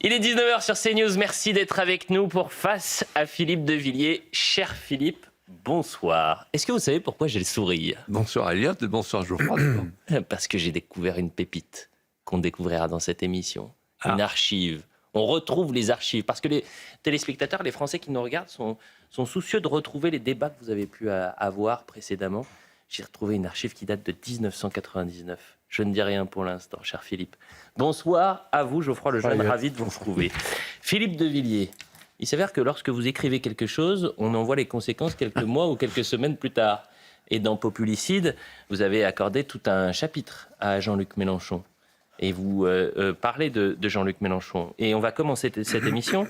Il est 19h sur CNews, merci d'être avec nous pour Face à Philippe de Villiers. Cher Philippe, bonsoir. Est-ce que vous savez pourquoi j'ai le sourire ? Bonsoir Elliot et bonsoir Geoffroy. Parce que j'ai découvert une pépite qu'on découvrira dans cette émission. Une archive. On retrouve les archives. Parce que les téléspectateurs, les Français qui nous regardent sont soucieux de retrouver les débats que vous avez pu avoir précédemment. J'ai retrouvé une archive qui date de 1999. Je ne dis rien pour l'instant, cher Philippe. Bonsoir à vous, Geoffroy Lejeune, ravi de vous retrouver. Philippe de Villiers, il s'avère que lorsque vous écrivez quelque chose, on en voit les conséquences quelques mois ou quelques semaines plus tard. Et dans Populicide, vous avez accordé tout un chapitre à Jean-Luc Mélenchon. Et vous parlez de Jean-Luc Mélenchon. Et on va commencer cette émission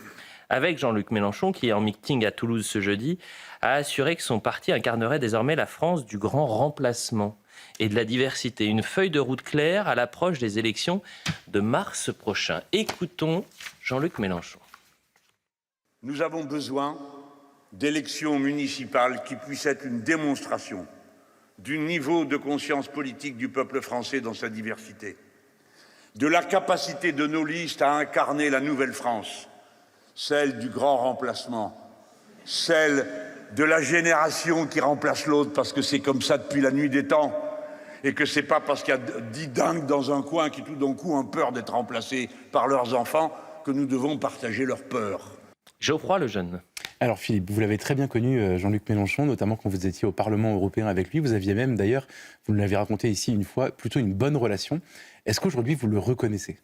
avec Jean-Luc Mélenchon, qui, en meeting à Toulouse ce jeudi, a assuré que son parti incarnerait désormais la France du grand remplacement et de la diversité. Une feuille de route claire à l'approche des élections de mars prochain. Écoutons Jean-Luc Mélenchon. Nous avons besoin d'élections municipales qui puissent être une démonstration du niveau de conscience politique du peuple français dans sa diversité, de la capacité de nos listes à incarner la nouvelle France, celle du grand remplacement, celle de la génération qui remplace l'autre parce que c'est comme ça depuis la nuit des temps et que c'est pas parce qu'il y a 10 dingues dans un coin qui tout d'un coup ont peur d'être remplacés par leurs enfants que nous devons partager leur peur. Geoffroy Lejeune. Alors Philippe, vous l'avez très bien connu, Jean-Luc Mélenchon, notamment quand vous étiez au Parlement européen avec lui. Vous aviez même d'ailleurs, vous nous l'avez raconté ici une fois, plutôt une bonne relation. Est-ce qu'aujourd'hui vous le reconnaissez ?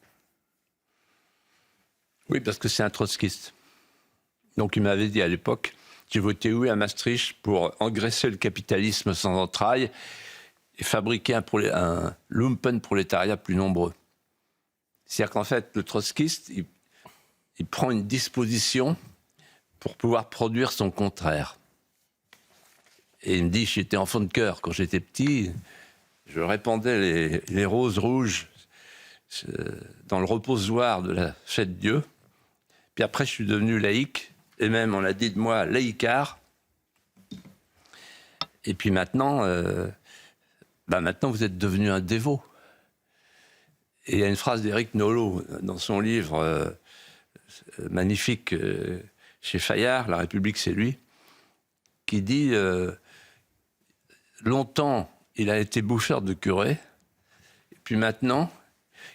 Oui, parce que c'est un trotskiste. Donc il m'avait dit à l'époque, j'ai voté oui à Maastricht pour engraisser le capitalisme sans entrailles et fabriquer un lumpenprolétariat plus nombreux. C'est-à-dire qu'en fait, le trotskiste, il prend une disposition pour pouvoir produire son contraire. Et il me dit, j'étais enfant de cœur, quand j'étais petit, je répandais les roses rouges dans le reposoir de la fête Dieu. Puis après, je suis devenu laïque, et même, on a dit de moi, laïcard. Et puis maintenant, maintenant, vous êtes devenu un dévot. Et il y a une phrase d'Éric Nolot, dans son livre magnifique chez Fayard, La République, c'est lui, qui dit longtemps, il a été bouffeur de curés, et puis maintenant,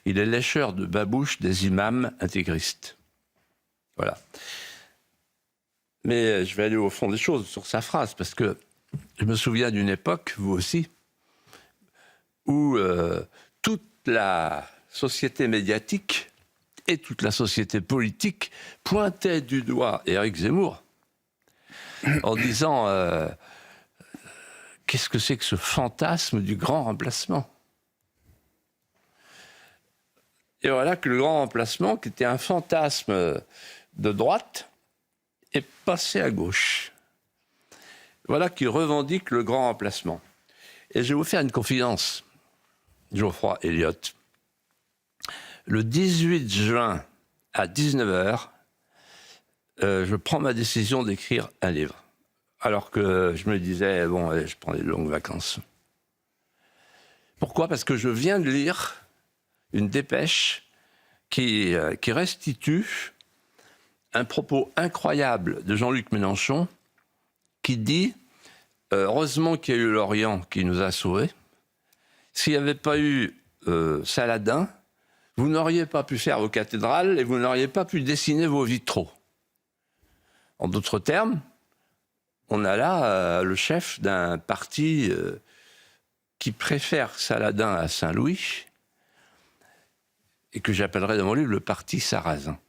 il est lécheur de babouches des imams intégristes. Voilà. Mais je vais aller au fond des choses sur sa phrase, parce que je me souviens d'une époque, vous aussi, où toute la société médiatique et toute la société politique pointait du doigt Éric Zemmour en disant qu'est-ce que c'est que ce fantasme du grand remplacement ? Et voilà que le grand remplacement, qui était un fantasme de droite, est passé à gauche. Voilà qui revendique le grand remplacement. Et je vais vous faire une confidence, Geoffroy Elliot. Le 18 juin à 19h, je prends ma décision d'écrire un livre. Alors que je me disais, bon, allez, je prends des longues vacances. Pourquoi ? Parce que je viens de lire une dépêche qui restitue un propos incroyable de Jean-Luc Mélenchon qui dit « Heureusement qu'il y a eu l'Orient qui nous a sauvés. S'il n'y avait pas eu Saladin, vous n'auriez pas pu faire vos cathédrales et vous n'auriez pas pu dessiner vos vitraux. » En d'autres termes, on a là le chef d'un parti qui préfère Saladin à Saint-Louis et que j'appellerais dans mon livre le parti sarrasin.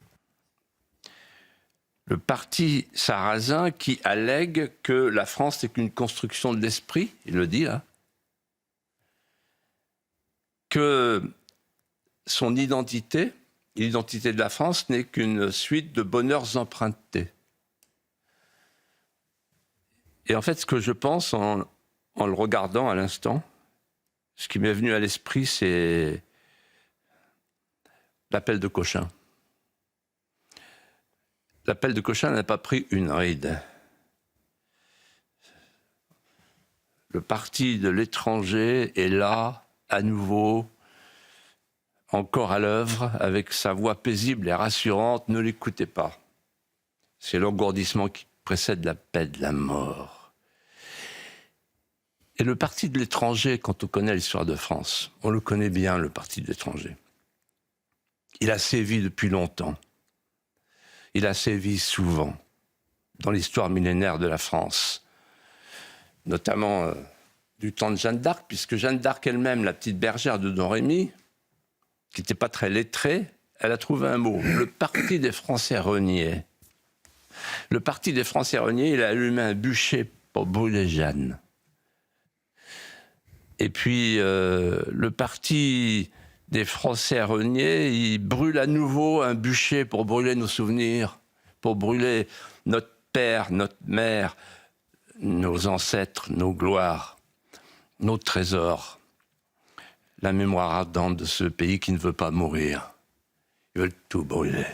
Le parti sarrasin qui allègue que la France n'est qu'une construction de l'esprit, il le dit là, que son identité, l'identité de la France, n'est qu'une suite de bonheurs empruntés. Et en fait, ce que je pense en le regardant à l'instant, ce qui m'est venu à l'esprit, c'est l'appel de Cochin. L'appel de Cochin n'a pas pris une ride. Le parti de l'étranger est là, à nouveau, encore à l'œuvre, avec sa voix paisible et rassurante, ne l'écoutez pas. C'est l'engourdissement qui précède la paix de la mort. Et le parti de l'étranger, quand on connaît l'histoire de France, on le connaît bien, le parti de l'étranger. Il a sévi depuis longtemps. Il a sévi souvent dans l'histoire millénaire de la France, notamment du temps de Jeanne d'Arc, puisque Jeanne d'Arc elle-même, la petite bergère de Don Rémy, qui n'était pas très lettrée, elle a trouvé un mot, le parti des Français reniés. Le parti des Français reniés, il a allumé un bûcher pour brûler Jeanne. Et puis, le parti des Français reniés, il brûle à nouveau un bûcher pour brûler nos souvenirs, pour brûler notre père, notre mère, nos ancêtres, nos gloires, nos trésors, la mémoire ardente de ce pays qui ne veut pas mourir. Ils veulent tout brûler.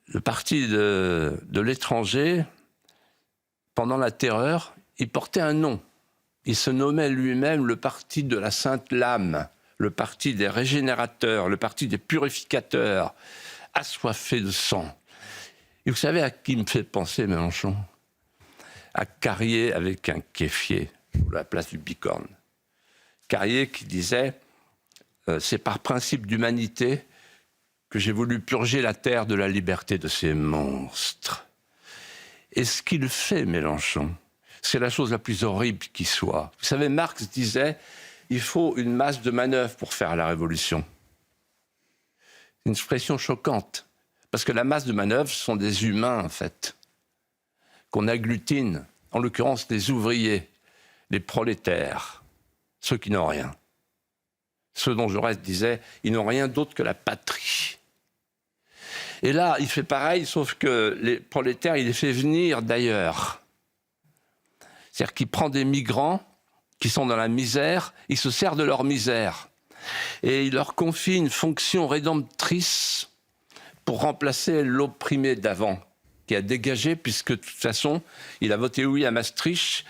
Le parti de l'étranger, pendant la Terreur, il portait un nom. Il se nommait lui-même le parti de la Sainte Lame, le parti des régénérateurs, le parti des purificateurs, assoiffés de sang. Et vous savez à qui me fait penser Mélenchon? À Carrier avec un kéfier, à la place du Bicorne. Carrier qui disait c'est par principe d'humanité que j'ai voulu purger la terre de la liberté de ces monstres. Et ce qu'il fait, Mélenchon, c'est la chose la plus horrible qui soit. Vous savez, Marx disait il faut une masse de manœuvre pour faire la révolution. C'est une expression choquante, parce que la masse de manœuvre, ce sont des humains, en fait, qu'on agglutine, en l'occurrence les ouvriers, les prolétaires, ceux qui n'ont rien. Ceux dont Jaurès disait ils n'ont rien d'autre que la patrie. Et là, il fait pareil, sauf que les prolétaires, il les fait venir d'ailleurs. C'est-à-dire qu'il prend des migrants qui sont dans la misère, il se sert de leur misère. Et il leur confie une fonction rédemptrice pour remplacer l'opprimé d'avant, qui a dégagé, puisque de toute façon, il a voté oui à Maastricht,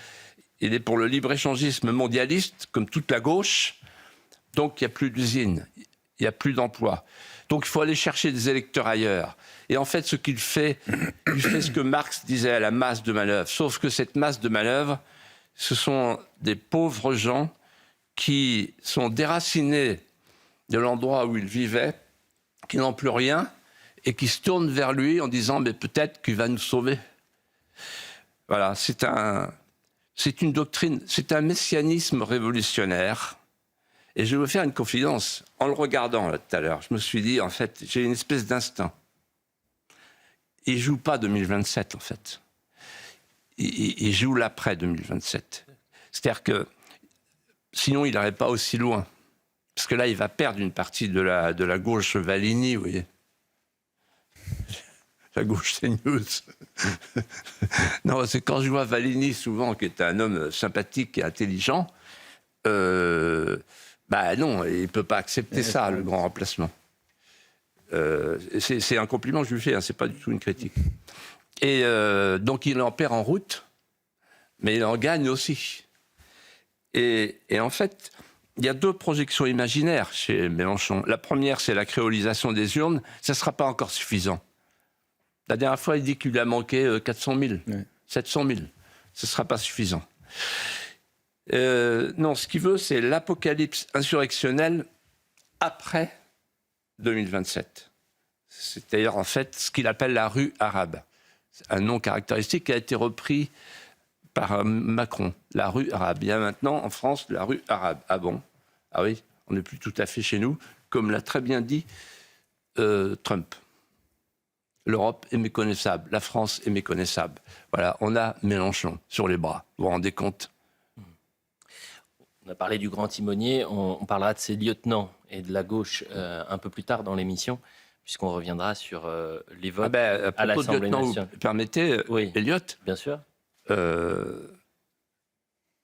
il est pour le libre-échangisme mondialiste, comme toute la gauche, donc il n'y a plus d'usine, il n'y a plus d'emploi. Donc il faut aller chercher des électeurs ailleurs. Et en fait, ce qu'il fait, il fait ce que Marx disait à la masse de manœuvre. Sauf que cette masse de manœuvre, ce sont des pauvres gens qui sont déracinés de l'endroit où ils vivaient, qui n'ont plus rien, et qui se tournent vers lui en disant « mais peut-être qu'il va nous sauver ». Voilà, c'est une doctrine, c'est un messianisme révolutionnaire. Et je vais vous faire une confidence. En le regardant là, tout à l'heure, je me suis dit, en fait, j'ai une espèce d'instinct. Il ne joue pas 2027, en fait. Il joue l'après 2027. C'est-à-dire que sinon, il n'aurait pas aussi loin. Parce que là, il va perdre une partie de la gauche Valigny, vous voyez. La gauche CNews. Non, c'est quand je vois Valigny, souvent, qui est un homme sympathique et intelligent, bah non, il ne peut pas accepter ça, le grand remplacement. C'est un compliment que je lui fais, hein, ce n'est pas du tout une critique. Et donc il en perd en route, mais il en gagne aussi. Et en fait, il y a deux projections imaginaires chez Mélenchon. La première, c'est la créolisation des urnes. Ça ne sera pas encore suffisant. La dernière fois, il dit qu'il lui a manqué 400 000, 700 000. Ce ne sera pas suffisant. Non, ce qu'il veut, c'est l'apocalypse insurrectionnelle après 2027. C'est d'ailleurs en fait ce qu'il appelle la rue arabe. C'est un nom caractéristique qui a été repris par Macron, la rue arabe. Il y a maintenant en France la rue arabe. Ah bon? Ah oui, on n'est plus tout à fait chez nous, comme l'a très bien dit Trump. L'Europe est méconnaissable, la France est méconnaissable. Voilà, on a Mélenchon sur les bras. Vous vous rendez compte? On a parlé du grand timonier, on parlera de ses lieutenants et de la gauche un peu plus tard dans l'émission, puisqu'on reviendra sur les votes à l'Assemblée nationale. Vous permettez, oui, Elliott, bien sûr. Il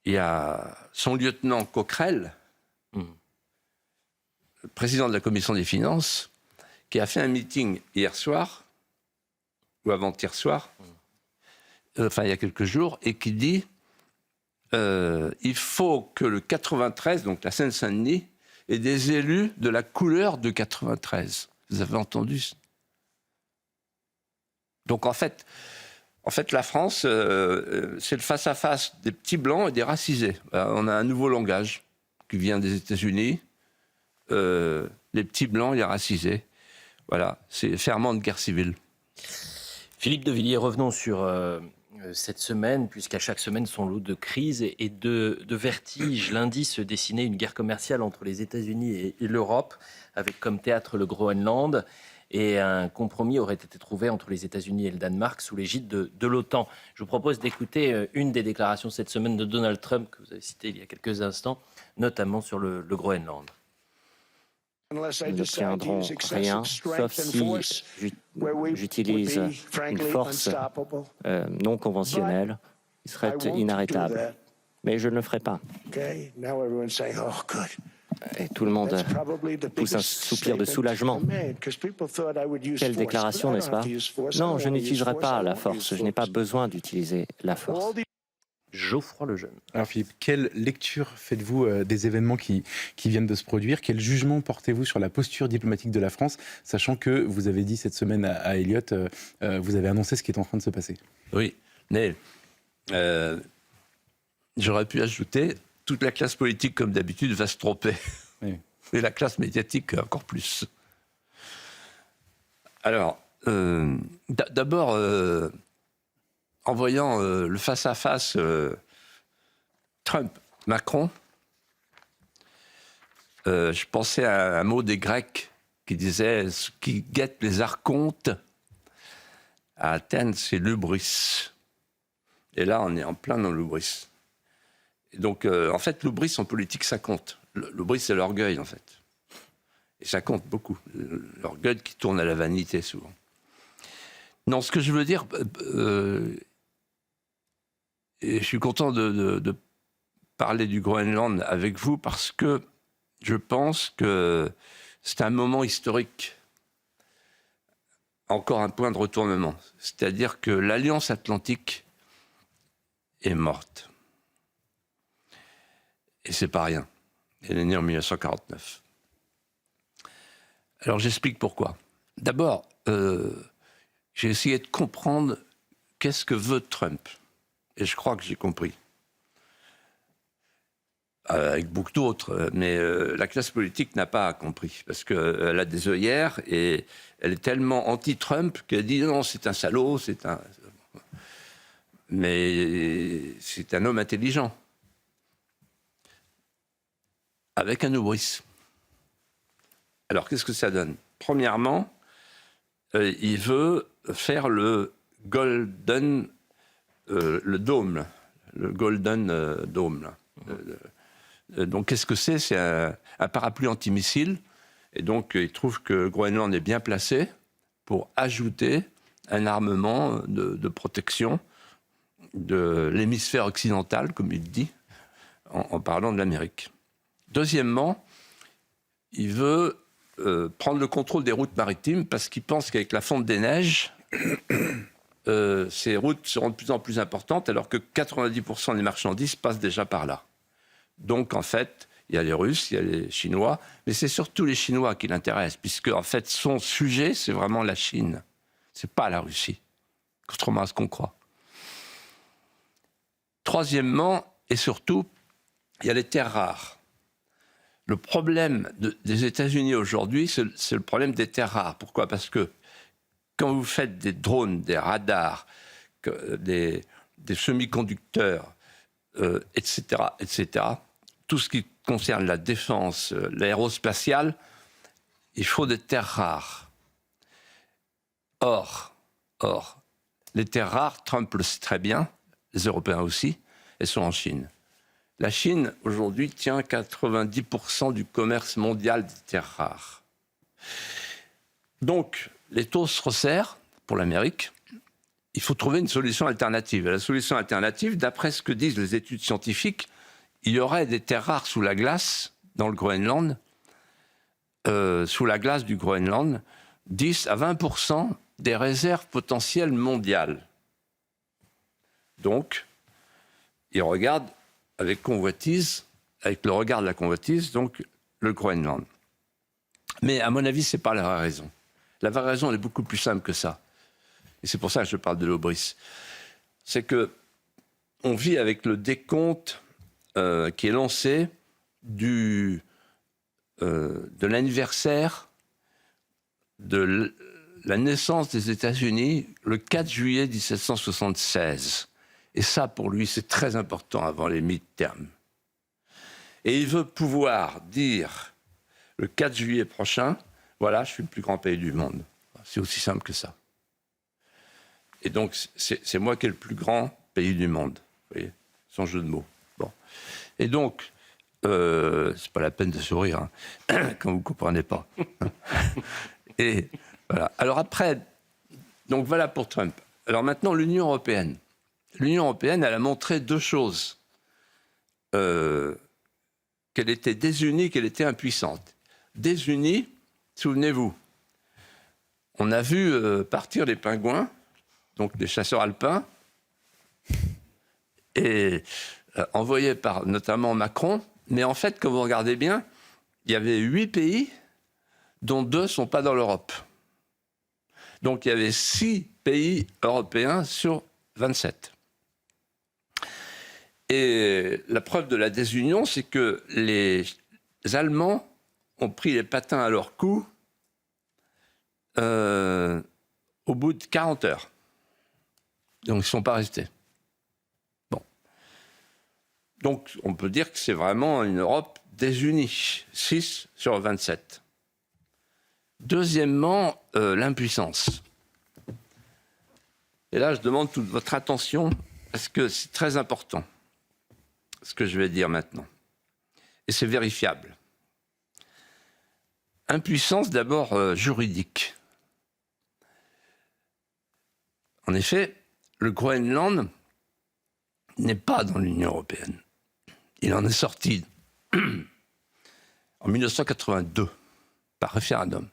y a son lieutenant Coquerel, le président de la commission des finances, qui a fait un meeting hier soir, ou avant-hier soir, enfin il y a quelques jours, et qui dit il faut que le 93, donc la Seine-Saint-Denis, et des élus de la couleur de 93. Vous avez entendu ça? Donc en fait, la France, c'est le face-à-face des petits blancs et des racisés. On a un nouveau langage qui vient des États-Unis. Les petits blancs et les racisés. Voilà, c'est ferment de guerre civile. Philippe de Villiers, revenons sur cette semaine, puisqu'à chaque semaine, son lot de crises et de vertiges. Lundi se dessinait une guerre commerciale entre les États-Unis et l'Europe, avec comme théâtre le Groenland. Et un compromis aurait été trouvé entre les États-Unis et le Danemark sous l'égide de l'OTAN. Je vous propose d'écouter une des déclarations cette semaine de Donald Trump, que vous avez citée il y a quelques instants, notamment sur le Groenland. Nous n'obtiendrons rien, sauf si j'utilise une force non conventionnelle qui serait inarrêtable. Mais je ne le ferai pas. Et tout le monde pousse un soupir de soulagement. Quelle déclaration, n'est-ce pas? Non, je n'utiliserai pas la force. Je n'ai pas besoin d'utiliser la force. Geoffroy Lejeune. Alors Philippe, quelle lecture faites-vous des événements qui viennent de se produire? Quel jugement portez-vous sur la posture diplomatique de la France, sachant que vous avez dit cette semaine à Elliott, vous avez annoncé ce qui est en train de se passer? Oui, mais j'aurais pu ajouter, toute la classe politique, comme d'habitude, va se tromper. Oui. Et la classe médiatique, encore plus. Alors, d'abord, en voyant le face-à-face Trump-Macron, je pensais à un mot des Grecs qui disait « ce qui guette les archontes ». À Athènes, c'est l'hubris. Et là, on est en plein dans l'hubris. Et donc, en fait, l'hubris en politique, ça compte. L'hubris, c'est l'orgueil, en fait. Et ça compte beaucoup. L'orgueil qui tourne à la vanité, souvent. Non, ce que je veux dire, et je suis content de parler du Groenland avec vous parce que je pense que c'est un moment historique. Encore un point de retournement. C'est-à-dire que l'Alliance Atlantique est morte. Et c'est pas rien. Elle est née en 1949. Alors j'explique pourquoi. D'abord, j'ai essayé de comprendre qu'est-ce que veut Trump. Et je crois que j'ai compris. Avec beaucoup d'autres. Mais la classe politique n'a pas compris. Parce qu'elle a des œillères et elle est tellement anti-Trump qu'elle dit non, c'est un salaud, c'est un... Mais c'est un homme intelligent. Avec un hubris. Alors, qu'est-ce que ça donne? Premièrement, il veut faire le Golden... le Dome. Le Golden Dome. Là. Donc, qu'est-ce que c'est? C'est un parapluie antimissile. Et donc, il trouve que Groenland est bien placé pour ajouter un armement de protection de l'hémisphère occidental, comme il dit, en parlant de l'Amérique. Deuxièmement, il veut prendre le contrôle des routes maritimes parce qu'il pense qu'avec la fonte des neiges, ces routes seront de plus en plus importantes alors que 90% des marchandises passent déjà par là. Donc, en fait, il y a les Russes, il y a les Chinois, mais c'est surtout les Chinois qui l'intéressent, puisque, en fait, son sujet, c'est vraiment la Chine. C'est pas la Russie, contrairement à ce qu'on croit. Troisièmement, et surtout, il y a les terres rares. Le problème des États-Unis aujourd'hui, c'est le problème des terres rares. Pourquoi? Parce que quand vous faites des drones, des radars, des semi-conducteurs, etc., tout ce qui concerne la défense, l'aérospatiale, il faut des terres rares. Or, les terres rares, Trump le sait très bien, les Européens aussi, elles sont en Chine. La Chine, aujourd'hui, tient 90% du commerce mondial des terres rares. Donc, les taux se resserrent pour l'Amérique. Il faut trouver une solution alternative. Et la solution alternative, d'après ce que disent les études scientifiques, il y aurait des terres rares sous la glace, dans le Groenland, sous la glace du Groenland, 10 à 20% des réserves potentielles mondiales. Donc, ils regardent avec convoitise, avec le regard de la convoitise, donc le Groenland. Mais à mon avis, ce n'est pas la vraie raison. La vraie raison, elle est beaucoup plus simple que ça. Et c'est pour ça que je parle de l'Aubris. C'est que on vit avec le décompte qui est lancé de l'anniversaire de la naissance des États-Unis le 4 juillet 1776. Et ça, pour lui, c'est très important avant les midterms. Et il veut pouvoir dire le 4 juillet prochain, voilà, je suis le plus grand pays du monde. C'est aussi simple que ça. Et donc, c'est moi qui ai le plus grand pays du monde. Vous voyez, sans jeu de mots. Bon. Et donc, c'est pas la peine de sourire hein, quand vous ne comprenez pas. Et voilà. Alors après, donc voilà pour Trump. Alors maintenant, l'Union européenne. L'Union européenne, elle a montré deux choses. Qu'elle était désunie, qu'elle était impuissante. Désunie, souvenez-vous, on a vu partir les pingouins, donc les chasseurs alpins, et envoyés par notamment Macron. Mais en fait, quand vous regardez bien, il y avait 8 pays, dont 2 ne sont pas dans l'Europe. Donc il y avait 6 pays européens sur 27. Et la preuve de la désunion, c'est que les Allemands ont pris les patins à leur cou au bout de 40 heures. Donc ils ne sont pas restés. Bon. Donc on peut dire que c'est vraiment une Europe désunie, 6 sur 27. Deuxièmement, l'impuissance. Et là, je demande toute votre attention, parce que c'est très important, ce que je vais dire maintenant. Et c'est vérifiable. Impuissance d'abord juridique. En effet, le Groenland n'est pas dans l'Union européenne. Il en est sorti en 1982, par référendum.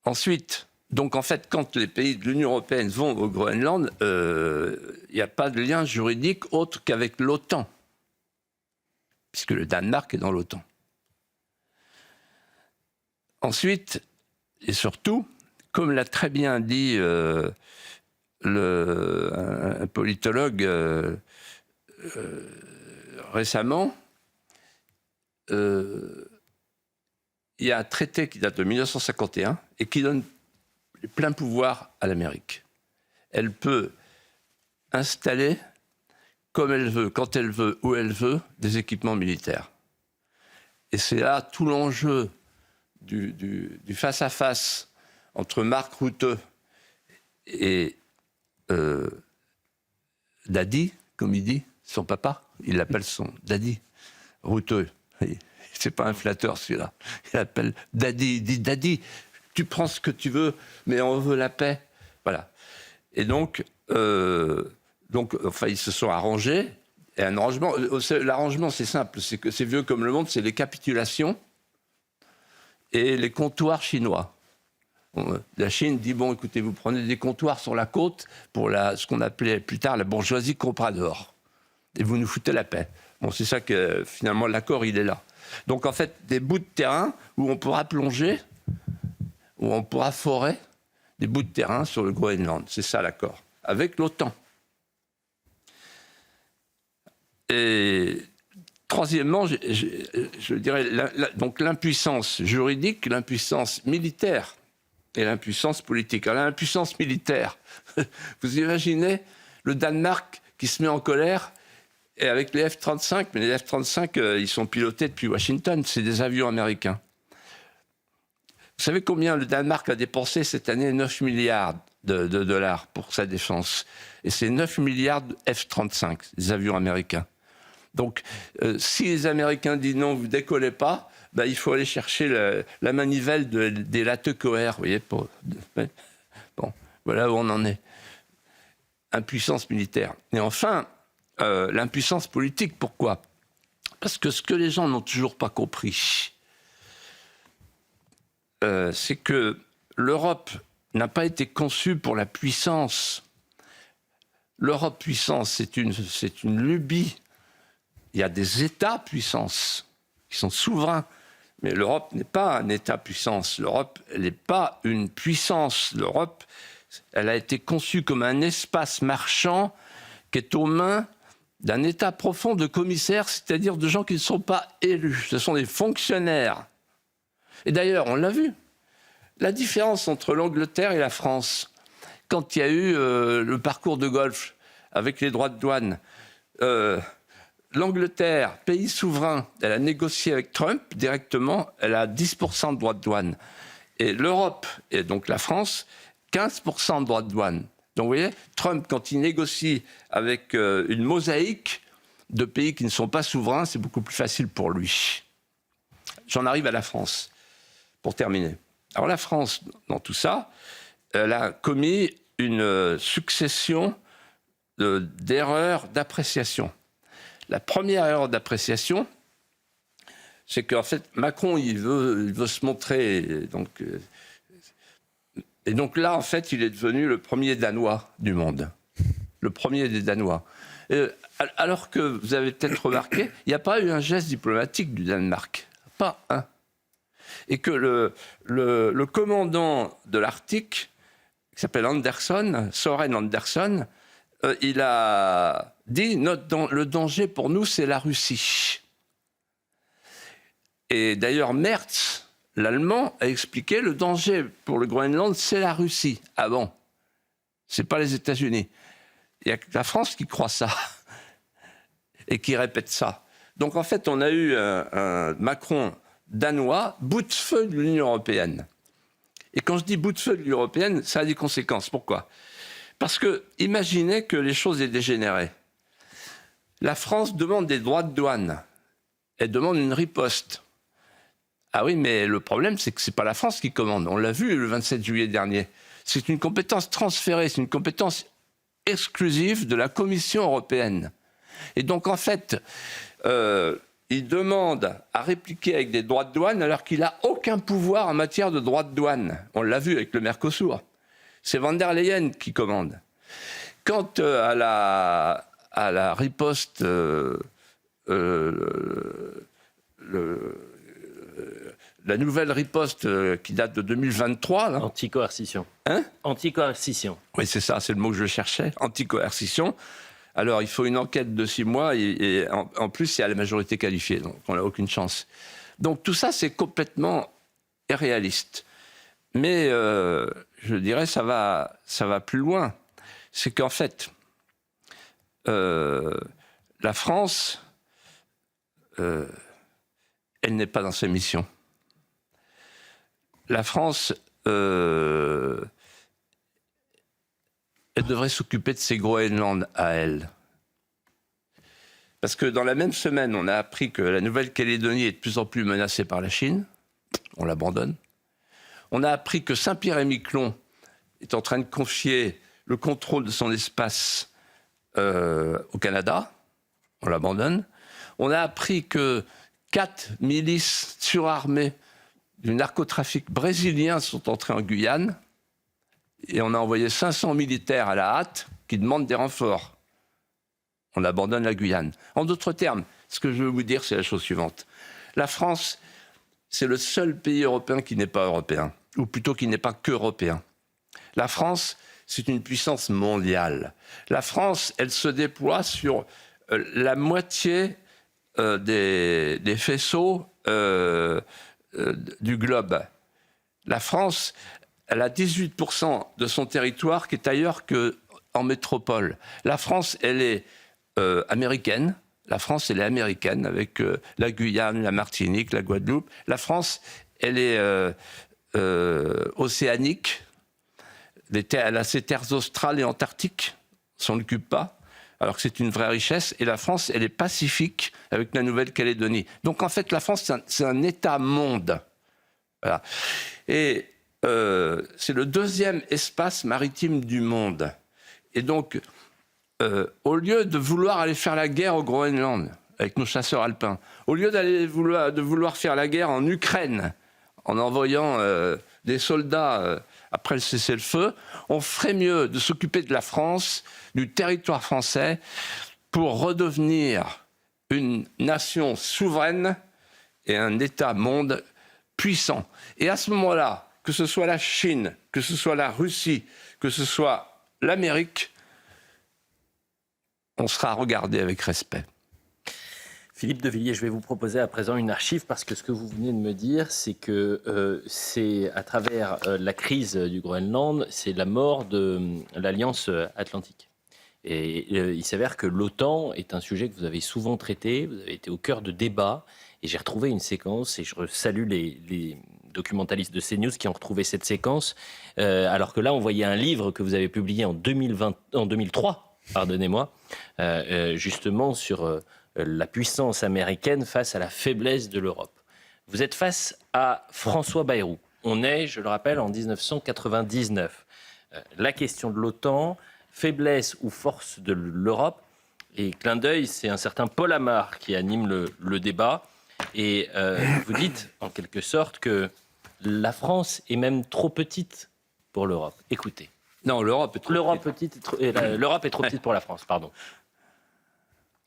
Ensuite, donc en fait, quand les pays de l'Union européenne vont au Groenland, il n'y a pas de lien juridique autre qu'avec l'OTAN, puisque le Danemark est dans l'OTAN. Ensuite, et surtout, comme l'a très bien dit un politologue récemment, il y a un traité qui date de 1951 et qui donne plein pouvoir à l'Amérique. Elle peut installer, comme elle veut, quand elle veut, où elle veut, des équipements militaires. Et c'est là tout l'enjeu du face-à-face entre Mark Rutte et Daddy, comme il dit, son papa, il l'appelle son Daddy, Rutte. C'est pas un flatteur celui-là. Il l'appelle Daddy. Il dit Daddy, tu prends ce que tu veux, mais on veut la paix. Voilà. Et donc enfin, ils se sont arrangés. Et un arrangement, l'arrangement, c'est simple. C'est que c'est vieux comme le monde, c'est les capitulations et les comptoirs chinois. La Chine dit, bon, écoutez, vous prenez des comptoirs sur la côte pour ce qu'on appelait plus tard la bourgeoisie comprador. Et vous nous foutez la paix. Bon, c'est ça que, finalement, l'accord, il est là. Donc, en fait, des bouts de terrain où on pourra plonger, où on pourra forer des bouts de terrain sur le Groenland. C'est ça, l'accord. Avec l'OTAN. Et troisièmement, je dirais, donc l'impuissance juridique, l'impuissance militaire et l'impuissance politique. Alors, l'impuissance militaire, vous imaginez le Danemark qui se met en colère et avec les F-35, mais les F-35, ils sont pilotés depuis Washington, c'est des avions américains. Vous savez combien le Danemark a dépensé cette année? 9 milliards de dollars pour sa défense. Et c'est 9 milliards de F-35, des avions américains. Donc, si les Américains disent non, vous décollez pas, ben, il faut aller chercher la manivelle des Latecoère, vous voyez. Bon, voilà où on en est. Impuissance militaire. Et enfin, l'impuissance politique, pourquoi? Parce que ce que les gens n'ont toujours pas compris, c'est que l'Europe n'a pas été conçue pour la puissance. L'Europe puissance, c'est une lubie il y a des États-puissances qui sont souverains. Mais l'Europe n'est pas un État-puissance. L'Europe, elle n'est pas une puissance. L'Europe, elle a été conçue comme un espace marchand qui est aux mains d'un État profond de commissaires, c'est-à-dire de gens qui ne sont pas élus. Ce sont des fonctionnaires. Et d'ailleurs, on l'a vu, la différence entre l'Angleterre et la France, quand il y a eu le parcours de Golfe avec les droits de douane, l'Angleterre, pays souverain, elle a négocié avec Trump directement, elle a 10% de droits de douane. Et l'Europe, et donc la France, 15% de droits de douane. Donc vous voyez, Trump, quand il négocie avec une mosaïque de pays qui ne sont pas souverains, c'est beaucoup plus facile pour lui. J'en arrive à la France, pour terminer. Alors la France, dans tout ça, elle a commis une succession d'erreurs d'appréciation. La première erreur d'appréciation, c'est qu'en fait, Macron, il veut se montrer... Et donc là, en fait, il est devenu le premier Danois du monde. Le premier des Danois. Alors que, vous avez peut-être remarqué, il n'y a pas eu un geste diplomatique du Danemark. Pas un. Et que le commandant de l'Arctique, qui s'appelle Anderson, Soren Anderson, il a dit le danger pour nous, c'est la Russie. Et d'ailleurs, Merz, l'Allemand, a expliqué le danger pour le Groenland, c'est la Russie. Ah bon? C'est pas les États-Unis. Il n'y a que la France qui croit ça et qui répète ça. Donc en fait, on a eu un Macron danois, bout de feu de l'Union européenne. Et quand je dis bout de feu de l'Union européenne, ça a des conséquences. Pourquoi? Parce que imaginez que les choses aient dégénéré. La France demande des droits de douane. Elle demande une riposte. Ah oui, mais le problème, c'est que ce n'est pas la France qui commande. On l'a vu le 27 juillet dernier. C'est une compétence transférée, c'est une compétence exclusive de la Commission européenne. Et donc, en fait, il demande à répliquer avec des droits de douane alors qu'il n'a aucun pouvoir en matière de droits de douane. On l'a vu avec le Mercosur. C'est von der Leyen qui commande. Quant à la riposte, la nouvelle riposte qui date de 2023... Là. Anticoercition. Hein? Anticoercition. Oui, c'est ça, c'est le mot que je cherchais. Anticoercition. Alors, il faut une enquête de 6 mois et en plus, il y a la majorité qualifiée, donc on n'a aucune chance. Donc tout ça, c'est complètement irréaliste. Mais je dirais, ça va plus loin. C'est qu'en fait, la France, elle n'est pas dans sa mission. La France, elle devrait s'occuper de ses Groenland à elle. Parce que dans la même semaine, on a appris que la Nouvelle-Calédonie est de plus en plus menacée par la Chine. On l'abandonne. On a appris que Saint-Pierre-et-Miquelon est en train de confier le contrôle de son espace au Canada. On l'abandonne. On a appris que 4 milices surarmées du narcotrafic brésilien sont entrées en Guyane. Et on a envoyé 500 militaires à la hâte qui demandent des renforts. On abandonne la Guyane. En d'autres termes, ce que je veux vous dire, c'est la chose suivante. La France, c'est le seul pays européen qui n'est pas européen, ou plutôt qui n'est pas qu'européen. La France, c'est une puissance mondiale. La France, elle se déploie sur la moitié des faisceaux du globe. La France, elle a 18% de son territoire qui est ailleurs qu'en métropole. La France, elle est américaine. La France, elle est américaine avec la Guyane, la Martinique, la Guadeloupe. La France, elle est océanique. Elle a ses terres australes et antarctiques. On s'en occupe pas. Alors que c'est une vraie richesse. Et la France, elle est pacifique avec la Nouvelle-Calédonie. Donc en fait, la France, c'est un État-monde. Voilà. Et c'est le deuxième espace maritime du monde. Et donc, au lieu de vouloir aller faire la guerre au Groenland avec nos chasseurs alpins, au lieu de vouloir faire la guerre en Ukraine en envoyant des soldats après le cessez-le-feu, on ferait mieux de s'occuper de la France, du territoire français, pour redevenir une nation souveraine et un État-monde puissant. Et à ce moment-là, que ce soit la Chine, que ce soit la Russie, que ce soit l'Amérique, on sera regardé avec respect. Philippe de Villiers, je vais vous proposer à présent une archive parce que ce que vous venez de me dire, c'est que c'est à travers la crise du Groenland, c'est la mort de l'Alliance Atlantique. Et il s'avère que l'OTAN est un sujet que vous avez souvent traité, vous avez été au cœur de débats, et j'ai retrouvé une séquence, et je salue les documentalistes de CNews qui ont retrouvé cette séquence, alors que là, on voyait un livre que vous avez publié en 2003, pardonnez-moi, justement sur la puissance américaine face à la faiblesse de l'Europe. Vous êtes face à François Bayrou. On est, je le rappelle, en 1999. La question de l'OTAN, faiblesse ou force de l'Europe, et clin d'œil, c'est un certain Paul Amar qui anime le débat. Et vous dites, en quelque sorte, que la France est même trop petite pour l'Europe. Écoutez. Non, l'Europe est trop petite. L'Europe est trop petite pour la France, pardon.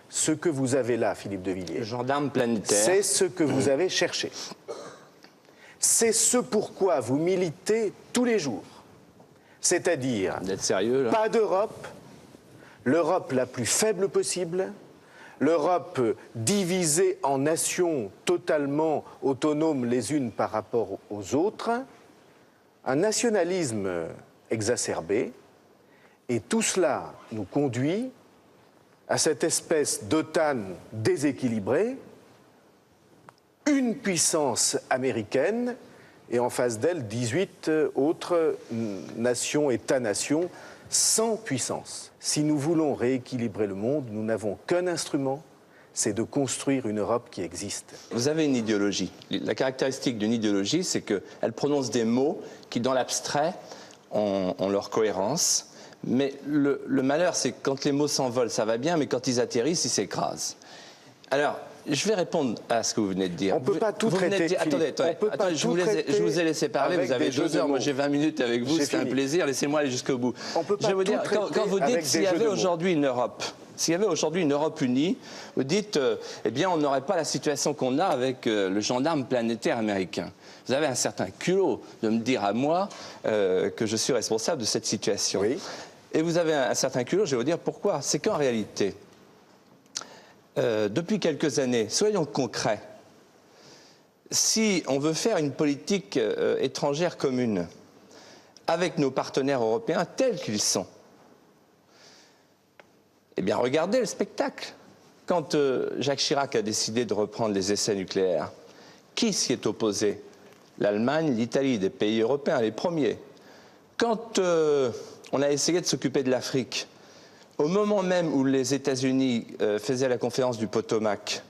Ce que vous avez là, Philippe de Villiers, le gendarme planétaire, c'est ce que vous avez cherché. C'est ce pourquoi vous militez tous les jours. C'est-à-dire, d'être sérieux, là. Pas d'Europe, l'Europe la plus faible possible, l'Europe divisée en nations totalement autonomes les unes par rapport aux autres, un nationalisme exacerbé, et tout cela nous conduit à cette espèce d'OTAN déséquilibrée, une puissance américaine et en face d'elle 18 autres nations, États-nations, sans puissance. Si nous voulons rééquilibrer le monde, nous n'avons qu'un instrument, c'est de construire une Europe qui existe. Vous avez une idéologie. La caractéristique d'une idéologie, c'est qu'elle prononce des mots qui, dans l'abstrait, ont leur cohérence. Mais le malheur, c'est que quand les mots s'envolent, ça va bien, mais quand ils atterrissent, ils s'écrasent. Alors, je vais répondre à ce que vous venez de dire. On ne peut pas tout traiter, Attendez, je vous ai laissé parler, vous avez 2 heures, moi j'ai 20 minutes avec vous, c'est un plaisir, laissez-moi aller jusqu'au bout. Je vais vous dire, quand vous dites s'il y avait aujourd'hui une Europe, unie, vous dites, eh bien, on n'aurait pas la situation qu'on a avec le gendarme planétaire américain. Vous avez un certain culot de me dire à moi que je suis responsable de cette situation. Oui. Et vous avez un certain culot, je vais vous dire pourquoi. C'est qu'en réalité, depuis quelques années, soyons concrets, si on veut faire une politique étrangère commune avec nos partenaires européens tels qu'ils sont, eh bien, regardez le spectacle. Quand Jacques Chirac a décidé de reprendre les essais nucléaires, qui s'y est opposé? L'Allemagne, l'Italie, des pays européens, les premiers. Quand on a essayé de s'occuper de l'Afrique, au moment même où les États-Unis faisaient la conférence du Potomac,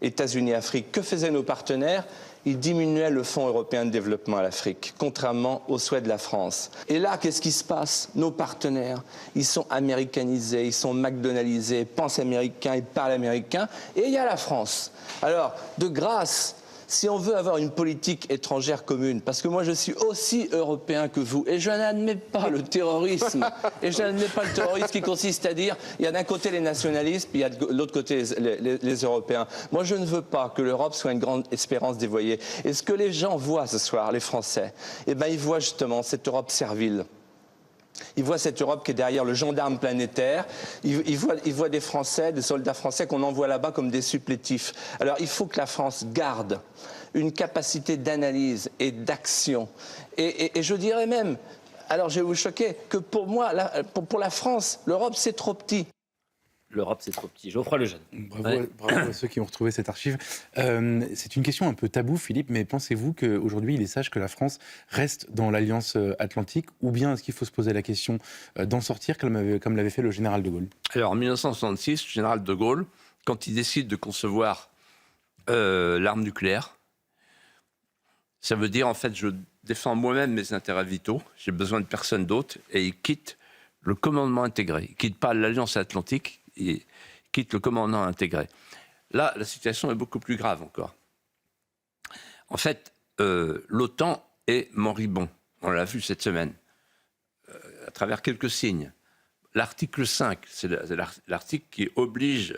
États-Unis-Afrique, que faisaient nos partenaires? Ils diminuaient le Fonds européen de développement à l'Afrique, contrairement aux souhaits de la France. Et là, qu'est-ce qui se passe? Nos partenaires, ils sont américanisés, ils sont McDonaldisés, ils pensent américains, ils parlent américain, et il y a la France. Alors, de grâce, si on veut avoir une politique étrangère commune, parce que moi je suis aussi européen que vous, et je n'admets pas le terrorisme, et je n'admets pas le terrorisme qui consiste à dire, il y a d'un côté les nationalistes, puis il y a de l'autre côté les Européens. Moi je ne veux pas que l'Europe soit une grande espérance dévoyée. Et ce que les gens voient ce soir, les Français, eh ben, ils voient justement cette Europe servile. Ils voient cette Europe qui est derrière le gendarme planétaire. Ils voient des Français, des soldats français qu'on envoie là-bas comme des supplétifs. Alors il faut que la France garde une capacité d'analyse et d'action. Et je dirais même, alors je vais vous choquer, que pour moi, pour la France, l'Europe c'est trop petit. L'Europe, c'est trop petit. Geoffroy Lejeune. Bravo à ceux qui ont retrouvé cette archive. C'est une question un peu taboue, Philippe, mais pensez-vous qu'aujourd'hui, il est sage que la France reste dans l'Alliance Atlantique, ou bien est-ce qu'il faut se poser la question d'en sortir, comme l'avait fait le général de Gaulle? Alors, en 1966, le général de Gaulle, quand il décide de concevoir l'arme nucléaire, ça veut dire, en fait, je défends moi-même mes intérêts vitaux, j'ai besoin de personne d'autre, et il quitte le commandement intégré. Il ne quitte pas l'Alliance Atlantique, il quitte le commandement intégré. Là, la situation est beaucoup plus grave encore. En fait, l'OTAN est moribond. On l'a vu cette semaine, à travers quelques signes. L'article 5, c'est l'article qui oblige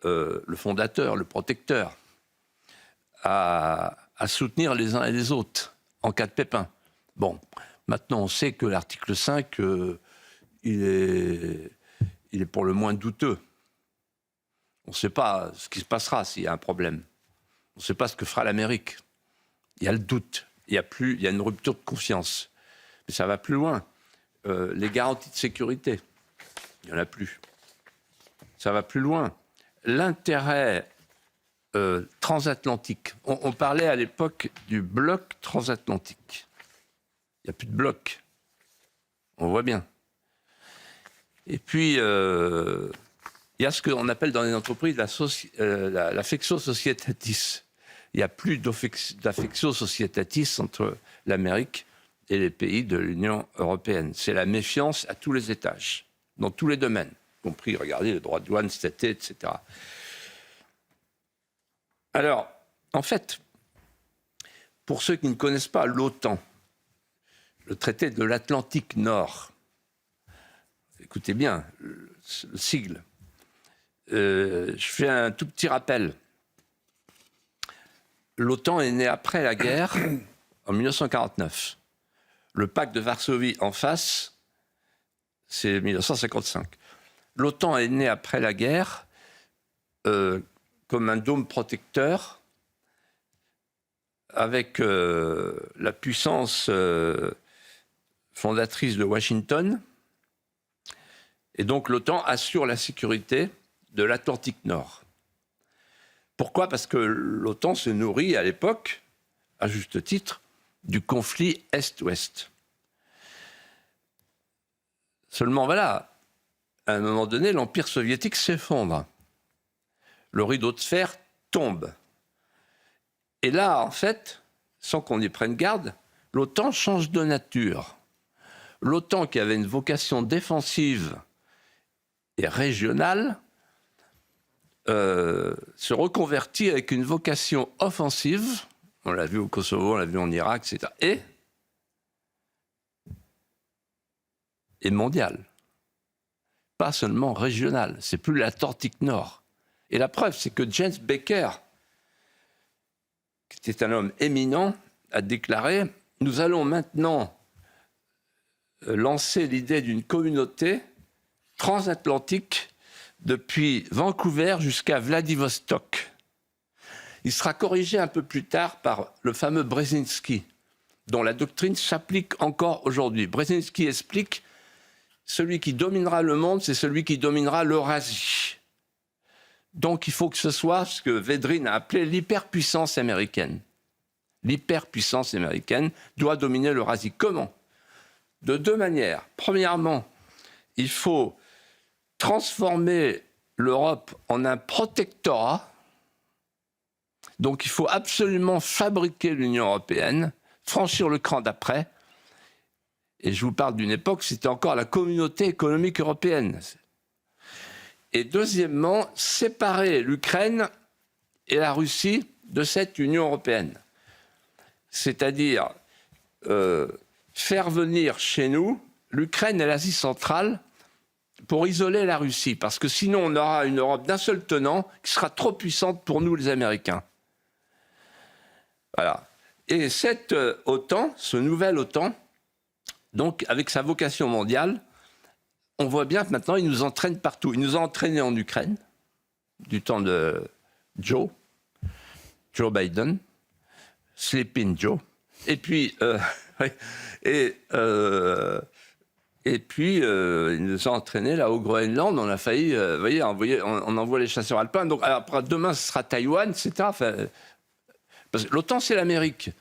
le fondateur, le protecteur, à soutenir les uns et les autres en cas de pépin. Bon, maintenant on sait que l'article 5, il est pour le moins douteux. On ne sait pas ce qui se passera s'il y a un problème. On ne sait pas ce que fera l'Amérique. Il y a le doute, il y a une rupture de confiance. Mais ça va plus loin. Les garanties de sécurité, il n'y en a plus. Ça va plus loin. L'intérêt transatlantique. On parlait à l'époque du bloc transatlantique. Il n'y a plus de bloc. On voit bien. Et puis, il y a ce qu'on appelle dans les entreprises l'affectio societatis. Il n'y a plus d'affectio societatis entre l'Amérique et les pays de l'Union européenne. C'est la méfiance à tous les étages, dans tous les domaines, y compris, regardez, le droit de douane, statut, etc. Alors, en fait, pour ceux qui ne connaissent pas l'OTAN, le traité de l'Atlantique Nord, écoutez bien le sigle, je fais un tout petit rappel. L'OTAN est née après la guerre, en 1949. Le pacte de Varsovie en face, c'est 1955. L'OTAN est née après la guerre comme un dôme protecteur avec la puissance fondatrice de Washington. Et donc l'OTAN assure la sécurité de l'Atlantique Nord. Pourquoi ? Parce que l'OTAN se nourrit à l'époque, à juste titre, du conflit Est-Ouest. Seulement voilà, à un moment donné, l'Empire soviétique s'effondre. Le rideau de fer tombe. Et là, en fait, sans qu'on y prenne garde, l'OTAN change de nature. L'OTAN, qui avait une vocation défensive et régionale, se reconvertit avec une vocation offensive. On l'a vu au Kosovo, on l'a vu en Irak, etc. Et mondiale. Pas seulement régionale. C'est plus l'Atlantique Nord. Et la preuve, c'est que James Baker, qui était un homme éminent, a déclaré « Nous allons maintenant lancer l'idée d'une communauté transatlantique depuis Vancouver jusqu'à Vladivostok. » Il sera corrigé un peu plus tard par le fameux Brzezinski, dont la doctrine s'applique encore aujourd'hui. Brzezinski explique « Celui qui dominera le monde, c'est celui qui dominera l'Eurasie. » Donc il faut que ce soit ce que Védrine a appelé l'hyperpuissance américaine. L'hyperpuissance américaine doit dominer l'Eurasie. Comment ? De deux manières. Premièrement, il faut transformer l'Europe en un protectorat. Donc il faut absolument fabriquer l'Union européenne, franchir le cran d'après. Et je vous parle d'une époque, c'était encore la communauté économique européenne. Et deuxièmement, séparer l'Ukraine et la Russie de cette Union européenne. C'est-à-dire faire venir chez nous l'Ukraine et l'Asie centrale pour isoler la Russie. Parce que sinon, on aura une Europe d'un seul tenant qui sera trop puissante pour nous, les Américains. Voilà. Et cette OTAN, ce nouvel OTAN, donc avec sa vocation mondiale, on voit bien que maintenant, il nous entraîne partout. Il nous a entraînés en Ukraine, du temps de Joe Biden, Sleeping Joe, et puis, il nous a entraînés là au Groenland. On a failli, vous voyez, on envoie les chasseurs alpins. Donc, après, demain, ce sera Taïwan, etc. Enfin, parce que l'OTAN, c'est l'Amérique.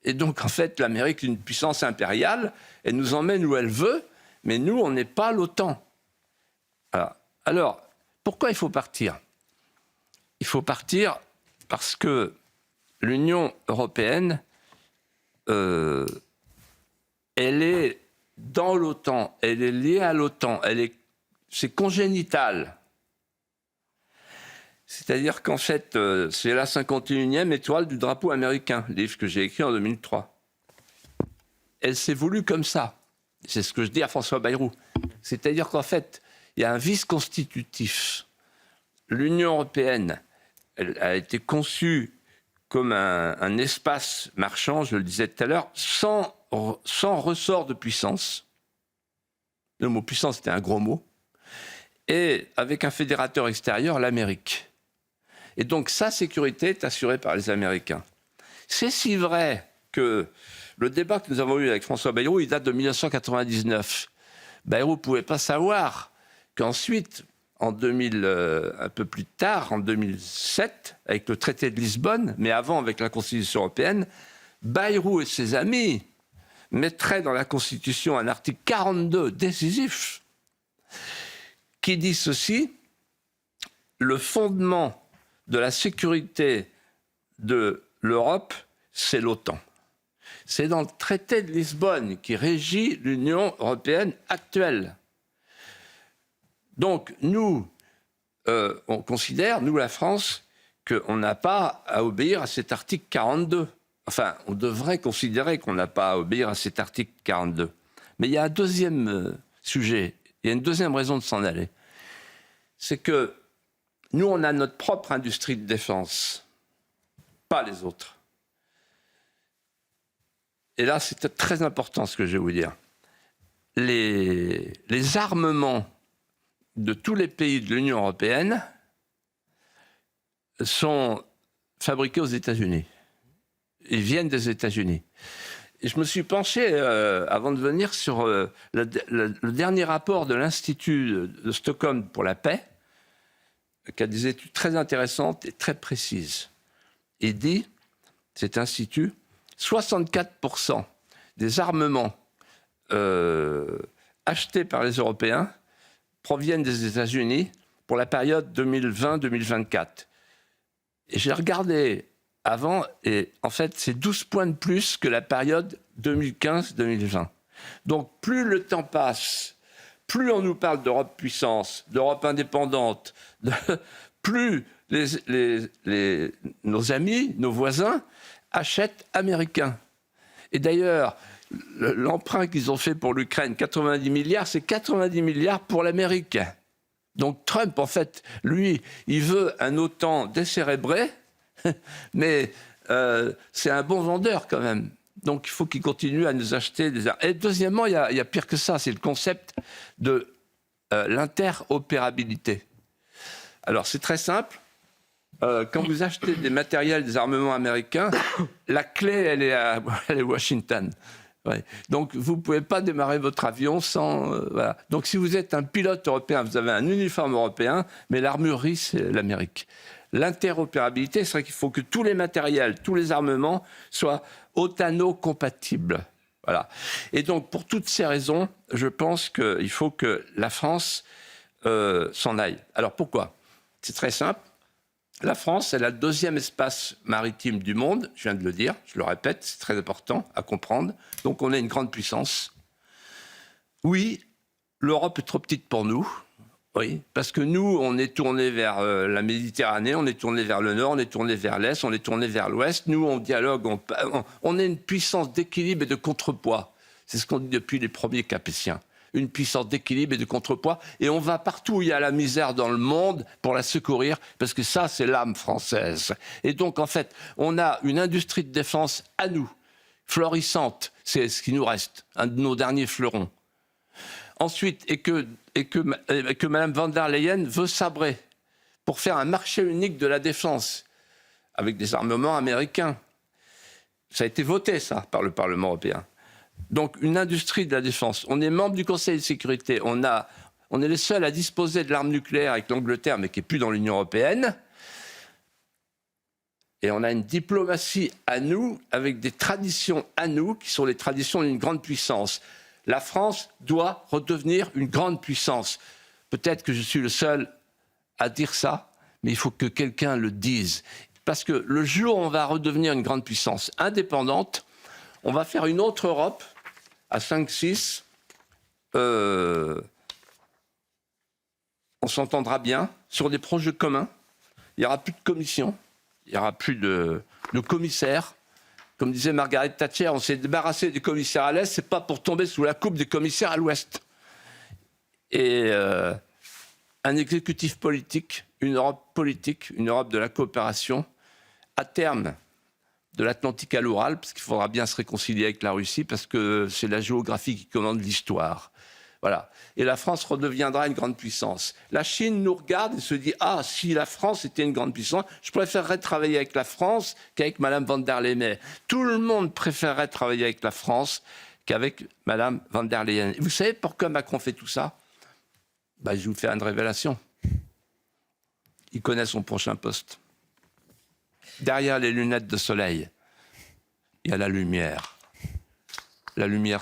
Et donc, en fait, l'Amérique est une puissance impériale. Elle nous emmène où elle veut. Mais nous, on n'est pas l'OTAN. Alors, pourquoi il faut partir ? Il faut partir parce que l'Union européenne, elle est dans l'OTAN, elle est liée à l'OTAN, c'est congénital. C'est-à-dire qu'en fait, c'est la 51e étoile du drapeau américain, livre que j'ai écrit en 2003. Elle s'est voulue comme ça. C'est ce que je dis à François Bayrou. C'est-à-dire qu'en fait, il y a un vice constitutif l'Union européenne, elle a été conçue comme un espace marchand, je le disais tout à l'heure, sans ressort de puissance. Le mot puissance était un gros mot. Et avec un fédérateur extérieur, l'Amérique. Et donc sa sécurité est assurée par les Américains. C'est si vrai que le débat que nous avons eu avec François Bayrou, il date de 1999. Bayrou ne pouvait pas savoir qu'ensuite, un peu plus tard, en 2007, avec le traité de Lisbonne, mais avant avec la Constitution européenne, Bayrou et ses amis mettraient dans la Constitution un article 42 décisif qui dit ceci: le fondement de la sécurité de l'Europe, c'est l'OTAN. C'est dans le traité de Lisbonne qui régit l'Union européenne actuelle. Donc, nous, on considère, nous, la France, qu'on n'a pas à obéir à cet article 42. Enfin, on devrait considérer qu'on n'a pas à obéir à cet article 42. Mais il y a un deuxième sujet, il y a une deuxième raison de s'en aller. C'est que nous, on a notre propre industrie de défense, pas les autres. Et là, c'est très important ce que je vais vous dire. Les armements de tous les pays de l'Union européenne sont fabriqués aux États-Unis. Ils viennent des États-Unis. Et je me suis penché, avant de venir, sur le dernier rapport de l'Institut de Stockholm pour la paix, qui a des études très intéressantes et très précises. Il dit, cet institut, 64% des armements achetés par les Européens proviennent des États-Unis pour la période 2020-2024. Et j'ai regardé avant, et en fait, c'est 12 points de plus que la période 2015-2020. Donc, plus le temps passe, plus on nous parle d'Europe puissance, d'Europe indépendante, plus nos amis, nos voisins, achètent américains. Et d'ailleurs, l'emprunt qu'ils ont fait pour l'Ukraine, 90 milliards, c'est 90 milliards pour l'Amérique. Donc Trump, en fait, lui, il veut un OTAN décérébré, mais c'est un bon vendeur quand même. Donc il faut qu'il continue à nous acheter des armes. Et deuxièmement, il y a pire que ça, c'est le concept de l'interopérabilité. Alors c'est très simple. Quand vous achetez des matériels, des armements américains, la clé, elle est à Washington. Ouais. Donc, vous ne pouvez pas démarrer votre avion sans... voilà. Donc, si vous êtes un pilote européen, vous avez un uniforme européen, mais l'armurerie, c'est l'Amérique. L'interopérabilité, c'est qu'il faut que tous les matériels, tous les armements soient otano-compatibles. Voilà. Et donc, pour toutes ces raisons, je pense qu'il faut que la France s'en aille. Alors, pourquoi ? C'est très simple. La France, elle a le deuxième espace maritime du monde, je viens de le dire, je le répète, c'est très important à comprendre. Donc on est une grande puissance. Oui, l'Europe est trop petite pour nous, oui, parce que nous, on est tourné vers la Méditerranée, on est tourné vers le Nord, on est tourné vers l'Est, on est tourné vers l'Ouest. Nous, on dialogue, on est une puissance d'équilibre et de contrepoids. C'est ce qu'on dit depuis les premiers Capétiens. Une puissance d'équilibre et de contrepoids. Et on va partout où il y a la misère dans le monde pour la secourir, parce que ça, c'est l'âme française. Et donc, en fait, on a une industrie de défense à nous, florissante. C'est ce qui nous reste, un de nos derniers fleurons. Ensuite, et que Mme von der Leyen veut sabrer pour faire un marché unique de la défense, avec des armements américains. Ça a été voté, ça, par le Parlement européen. Donc, une industrie de la défense. On est membre du Conseil de sécurité. On est les seuls à disposer de l'arme nucléaire avec l'Angleterre, mais qui n'est plus dans l'Union européenne. Et on a une diplomatie à nous, avec des traditions à nous, qui sont les traditions d'une grande puissance. La France doit redevenir une grande puissance. Peut-être que je suis le seul à dire ça, mais il faut que quelqu'un le dise. Parce que le jour où on va redevenir une grande puissance indépendante, on va faire une autre Europe à 5-6. On s'entendra bien sur des projets communs. Il n'y aura plus de commission, il n'y aura plus de commissaires. Comme disait Margaret Thatcher, on s'est débarrassé des commissaires à l'Est, c'est pas pour tomber sous la coupe des commissaires à l'Ouest. Et un exécutif politique, une Europe politique, une Europe de la coopération, à terme de l'Atlantique à l'Oural, parce qu'il faudra bien se réconcilier avec la Russie, parce que c'est la géographie qui commande l'histoire. Voilà. Et la France redeviendra une grande puissance. La Chine nous regarde et se dit « Ah, si la France était une grande puissance, je préférerais travailler avec la France qu'avec Mme van der Leyen. » Tout le monde préférerait travailler avec la France qu'avec Mme van der Leyen. Et vous savez pourquoi Macron fait tout ça? Ben, je vous fais une révélation. Il connaît son prochain poste. Derrière les lunettes de soleil, il y a la lumière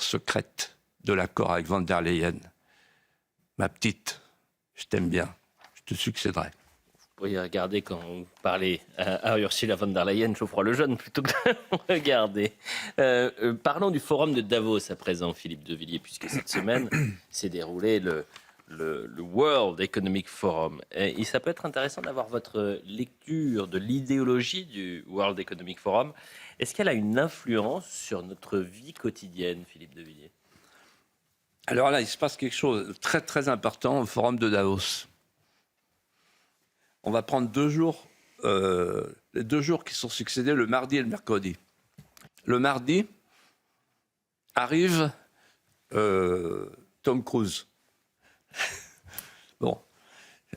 secrète de l'accord avec van der Leyen. Ma petite, je t'aime bien, je te succéderai. Vous pourriez regarder quand vous parlez à Ursula von der Leyen, Geoffroy Lejeune, plutôt que de regarder. Parlons du forum de Davos à présent, Philippe de Villiers, puisque cette semaine s'est déroulé le World Economic Forum. Et ça peut être intéressant d'avoir votre lecture de l'idéologie du World Economic Forum. Est-ce qu'elle a une influence sur notre vie quotidienne, Philippe de Villiers? Alors là, il se passe quelque chose de très très important au forum de Davos. On va prendre 2 jours, les 2 jours qui sont succédés, le mardi et le mercredi. Le mardi arrive Tom Cruise. Bon.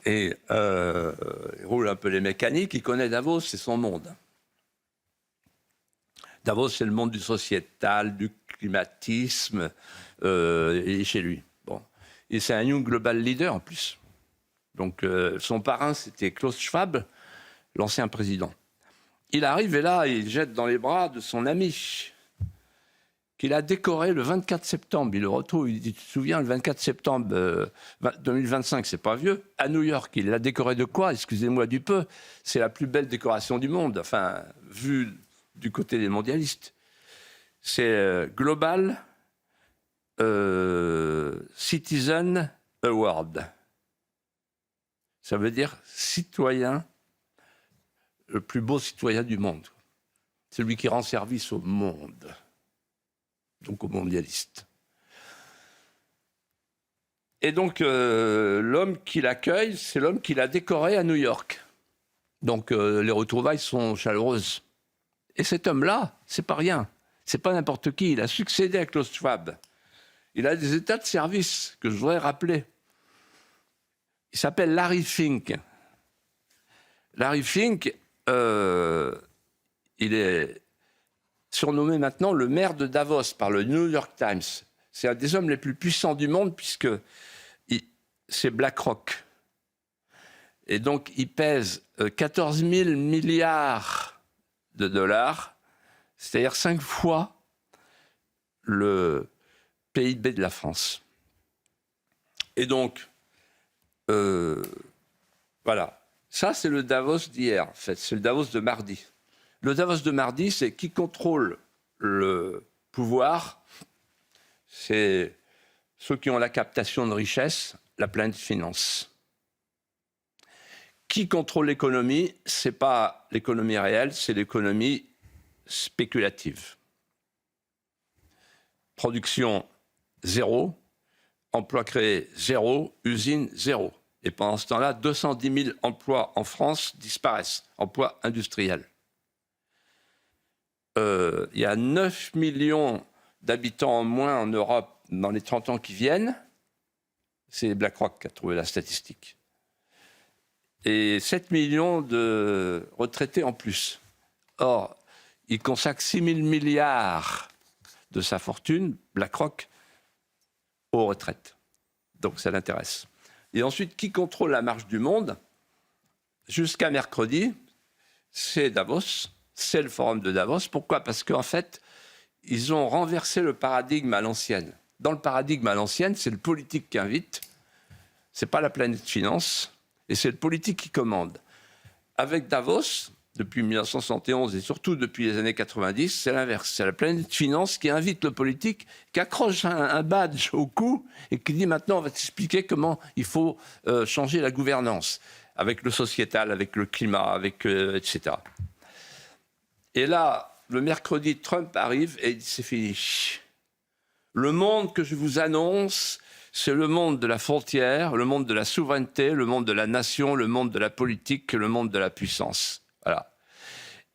Et il roule un peu les mécaniques, il connaît Davos, c'est son monde. Davos, c'est le monde du sociétal, du climatisme, il est chez lui. Bon. Et c'est un Young Global Leader en plus. Donc son parrain, c'était Klaus Schwab, l'ancien président. Il arrive et là, il jette dans les bras de son ami, qu'il a décoré le 24 septembre. Il le retrouve, il dit, tu te souviens, le 24 septembre 2025, c'est pas vieux, à New York. Il l'a décoré de quoi? Excusez-moi du peu. C'est la plus belle décoration du monde, enfin, vue du côté des mondialistes. C'est Global Citizen Award. Ça veut dire citoyen, le plus beau citoyen du monde. Celui qui rend service au monde. Donc aux mondialistes. Et donc, l'homme qui l'accueille, c'est l'homme qui l'a décoré à New York. Donc, les retrouvailles sont chaleureuses. Et cet homme-là, c'est pas rien. C'est pas n'importe qui. Il a succédé à Klaus Schwab. Il a des états de service que je voudrais rappeler. Il s'appelle Larry Fink. Larry Fink, il est surnommé maintenant le maire de Davos par le New York Times. C'est un des hommes les plus puissants du monde puisque c'est BlackRock. Et donc, il pèse 14 000 milliards de dollars, c'est-à-dire 5 fois le PIB de la France. Et donc, voilà. Ça, c'est le Davos d'hier, en fait. C'est le Davos de mardi. Le Davos de mardi, c'est qui contrôle le pouvoir. C'est ceux qui ont la captation de richesse, la planète finance. Qui contrôle l'économie? Ce n'est pas l'économie réelle, c'est l'économie spéculative. Production zéro, emploi créé zéro, usine zéro. Et pendant ce temps-là, 210 000 emplois en France disparaissent, emplois industriels. Il y a 9 millions d'habitants en moins en Europe dans les 30 ans qui viennent. C'est BlackRock qui a trouvé la statistique. Et 7 millions de retraités en plus. Or, il consacre 6 000 milliards de sa fortune, BlackRock, aux retraites. Donc ça l'intéresse. Et ensuite, qui contrôle la marche du monde? Jusqu'à mercredi, c'est Davos, c'est le forum de Davos. Pourquoi? Parce qu'en fait, ils ont renversé le paradigme à l'ancienne. Dans le paradigme à l'ancienne, c'est le politique qui invite, c'est pas la planète finance, et c'est le politique qui commande. Avec Davos, depuis 1971 et surtout depuis les années 90, c'est l'inverse. C'est la planète finance qui invite le politique, qui accroche un badge au cou et qui dit maintenant on va t'expliquer comment il faut changer la gouvernance, avec le sociétal, avec le climat, avec etc. Et là, le mercredi, Trump arrive et il dit c'est fini. Le monde que je vous annonce, C'est le monde de la frontière, le monde de la souveraineté, le monde de la nation, le monde de la politique, le monde de la puissance. Voilà.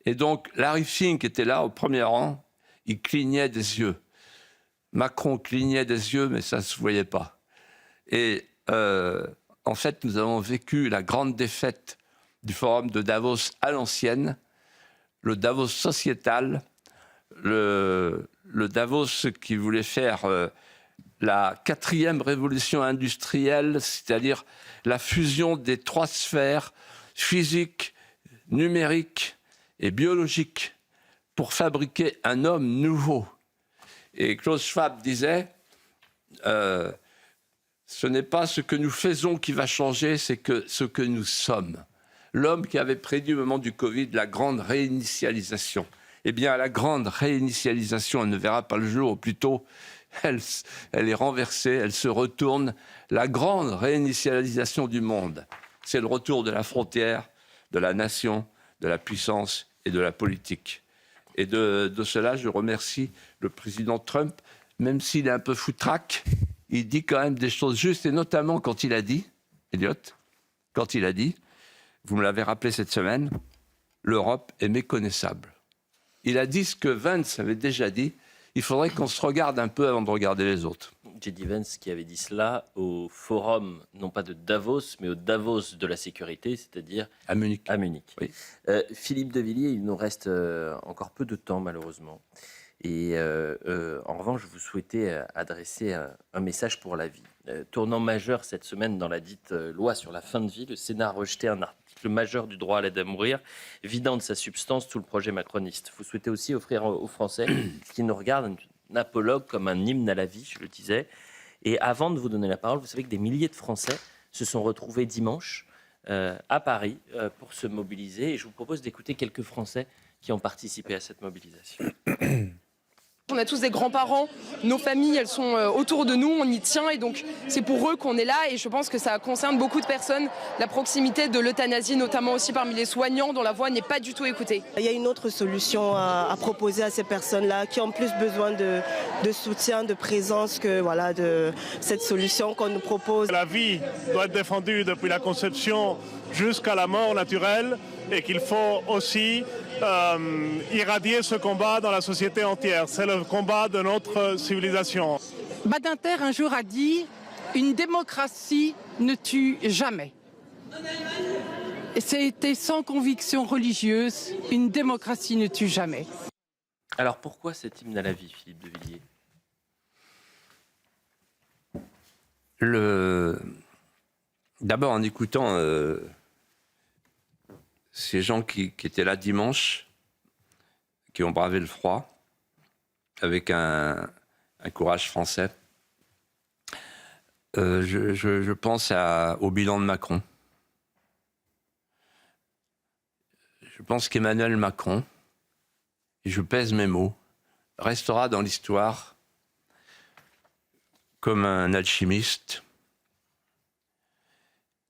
Et donc, Larry Fink était là, au premier rang, il clignait des yeux. Macron clignait des yeux, mais ça ne se voyait pas. Et en fait, nous avons vécu la grande défaite du forum de Davos à l'ancienne, le Davos sociétal, le Davos qui voulait faire la 4e révolution industrielle, c'est-à-dire la fusion des 3 sphères physique, numérique et biologique pour fabriquer un homme nouveau. Et Klaus Schwab disait ce n'est pas ce que nous faisons qui va changer, c'est ce que nous sommes. L'homme qui avait prédit au moment du Covid la grande réinitialisation. Eh bien, la grande réinitialisation, elle ne verra pas le jour, ou plutôt, elle est renversée, elle se retourne. La grande réinitialisation du monde, c'est le retour de la frontière, de la nation, de la puissance et de la politique. Et de cela, je remercie le président Trump, même s'il est un peu foutraque, il dit quand même des choses justes, et notamment quand il a dit, Elliot, quand il a dit, vous me l'avez rappelé cette semaine, l'Europe est méconnaissable. Il a dit ce que Vance avait déjà dit, il faudrait qu'on se regarde un peu avant de regarder les autres. J.D. Vance qui avait dit cela au forum, non pas de Davos, mais au Davos de la sécurité, c'est-à-dire à Munich. À Munich. Oui. Philippe de Villiers, il nous reste encore peu de temps malheureusement. Et en revanche, vous souhaitez adresser un message pour la vie. Tournant majeur cette semaine dans la dite loi sur la fin de vie, le Sénat a rejeté un article majeur du droit à l'aide à mourir, vidant de sa substance tout le projet macroniste. Vous souhaitez aussi offrir aux Français qui nous regardent un apologue comme un hymne à la vie, je le disais. Et avant de vous donner la parole, vous savez que des milliers de Français se sont retrouvés dimanche à Paris pour se mobiliser. Et je vous propose d'écouter quelques Français qui ont participé à cette mobilisation. On a tous des grands-parents, nos familles, elles sont autour de nous, on y tient et donc c'est pour eux qu'on est là et je pense que ça concerne beaucoup de personnes, la proximité de l'euthanasie, notamment aussi parmi les soignants dont la voix n'est pas du tout écoutée. Il y a une autre solution à proposer à ces personnes-là qui ont plus besoin de soutien, de présence que voilà, de cette solution qu'on nous propose. La vie doit être défendue depuis la conception jusqu'à la mort naturelle et qu'il faut aussi irradier ce combat dans la société entière. C'est le combat de notre civilisation. Badinter un jour a dit « Une démocratie ne tue jamais ». C'était sans conviction religieuse, une démocratie ne tue jamais. Alors pourquoi cet hymne à la vie, Philippe de Villiers ? D'abord en écoutant ces gens qui étaient là dimanche, qui ont bravé le froid, avec un courage français, je pense au bilan de Macron. Je pense qu'Emmanuel Macron, et je pèse mes mots, restera dans l'histoire comme un alchimiste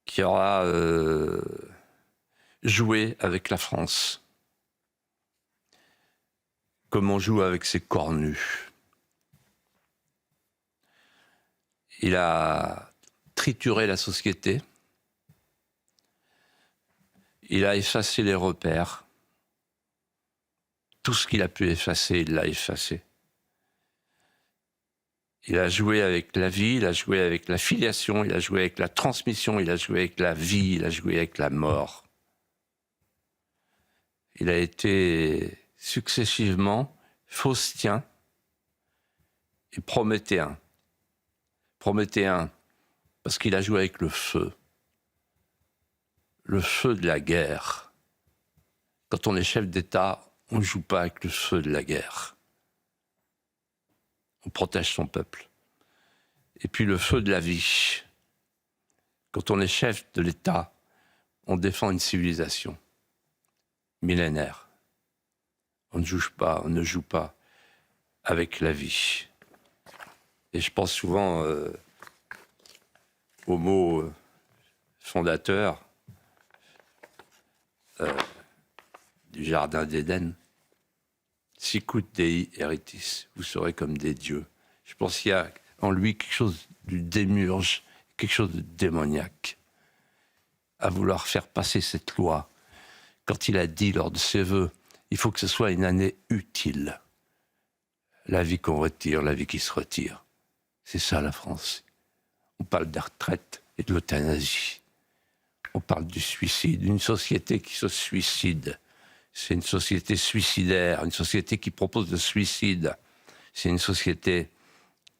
qui aura joué avec la France, comme on joue avec ses cornues. Il a trituré la société, il a effacé les repères, tout ce qu'il a pu effacer, il l'a effacé. Il a joué avec la vie, il a joué avec la filiation, il a joué avec la transmission, il a joué avec la vie, il a joué avec la mort. Il a été successivement faustien et prométhéen. Prométhéen parce qu'il a joué avec le feu de la guerre. Quand on est chef d'État, on ne joue pas avec le feu de la guerre. On protège son peuple. Et puis le feu de la vie. Quand on est chef de l'État, on défend une civilisation millénaire. On ne joue pas avec la vie. Et je pense souvent au mot fondateur du Jardin d'Éden. Sicut Dei Eritis, vous serez comme des dieux. Je pense qu'il y a en lui quelque chose du démiurge, quelque chose de démoniaque, à vouloir faire passer cette loi. Quand il a dit lors de ses vœux, il faut que ce soit une année utile. La vie qu'on retire, la vie qui se retire. C'est ça la France. On parle des retraites et de l'euthanasie. On parle du suicide, une société qui se suicide. C'est une société suicidaire, une société qui propose le suicide. C'est une société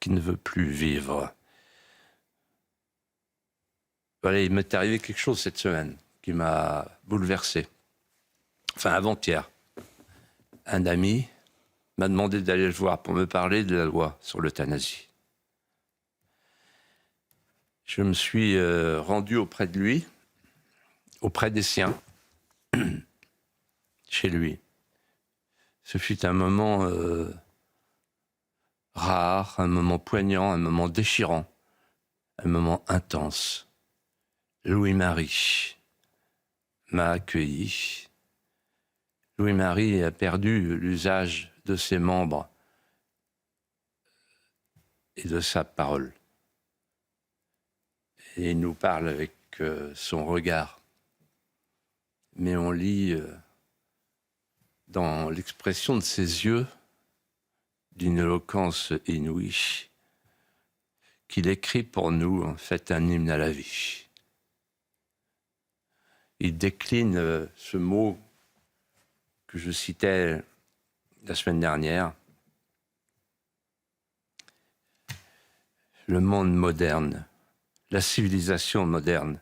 qui ne veut plus vivre. Voilà, il m'est arrivé quelque chose cette semaine qui m'a bouleversé. Enfin, avant-hier, un ami m'a demandé d'aller le voir pour me parler de la loi sur l'euthanasie. Je me suis rendu auprès de lui, auprès des siens, chez lui. Ce fut un moment rare, un moment poignant, un moment déchirant, un moment intense. Louis-Marie m'a accueilli. Louis-Marie a perdu l'usage de ses membres et de sa parole. Et il nous parle avec son regard. Mais on lit dans l'expression de ses yeux, d'une éloquence inouïe, qu'il écrit pour nous, en fait, un hymne à la vie. Il décline ce mot que je citais la semaine dernière. Le monde moderne, la civilisation moderne,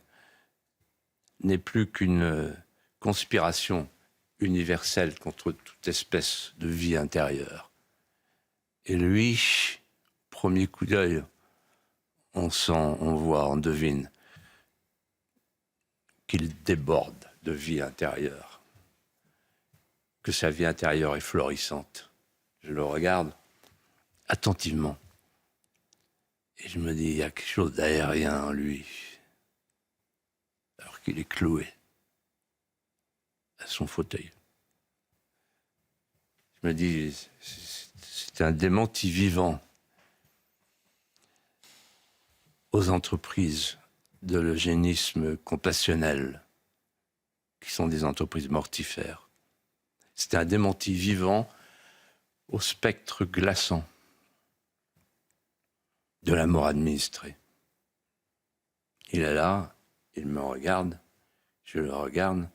n'est plus qu'une conspiration universelle contre toute espèce de vie intérieure. Et lui, premier coup d'œil, on sent, on voit, on devine qu'il déborde de vie intérieure, que sa vie intérieure est florissante. Je le regarde attentivement et je me dis, il y a quelque chose d'aérien en lui, alors qu'il est cloué à son fauteuil. Je me dis, c'est un démenti vivant aux entreprises de l'eugénisme compassionnel, qui sont des entreprises mortifères. C'est un démenti vivant au spectre glaçant de la mort administrée. Il est là, il me regarde, je le regarde,